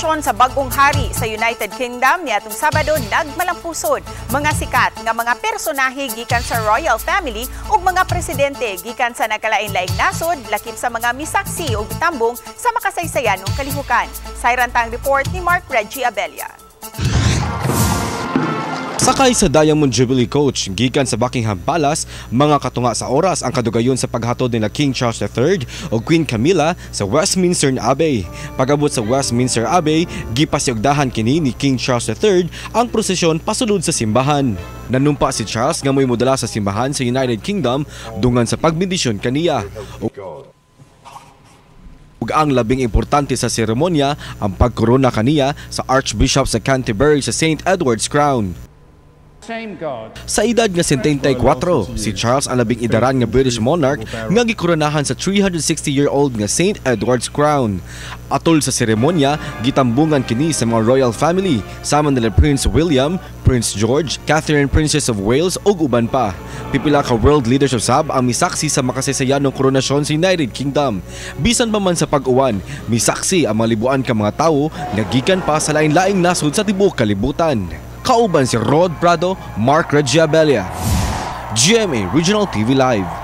koronasyon sa bag-ong hari sa United Kingdom niadtong Sabado nagmalampuson. Mga sikat nga mga personahe gikan sa royal family ug mga presidente gikan sa nagkalain-laing nasud, lakip sa mga misaksi ug mitambong sa makasaysayanong kalihukan. Sayrantang report ni Mark Reggie Abella. Sakay sa Diamond Jubilee Coach, gikan sa Buckingham Palace, mga katunga sa oras ang kadugayon sa paghatod nila King Charles III o Queen Camilla sa Westminster Abbey. Pag-abot sa Westminster Abbey, gipasyogdahan kini ni King Charles III ang prosesyon pasulod sa simbahan. Nanumpa si Charles nga mo'y modala sa simbahan sa United Kingdom dungan sa pagbendisyon kaniya. Ug ang labing importante sa seremonya ang pagkorona kaniya sa Archbishop sa Canterbury sa St. Edward's Crown. Sa edad nga 74, si Charles ang labing edaran nga British Monarch nga gikoronahan sa 360-year-old nga St. Edward's Crown. Atol sa seremonya, gitambungan kini sa mga royal family sama nila Prince William, Prince George, Catherine Princess of Wales ug uban pa. Pipila ka world leaders usab ang misaksi sa makasaysayanong koronasyon sa United Kingdom. Bisan pa man sa pag-uwan, misaksi ang mga libuan ka mga tawo nga gikan pa sa lain-laing nasud sa tibuok kalibutan. Kauban si Rod Prado, Mark Reggie Abella, GMA Regional TV Live.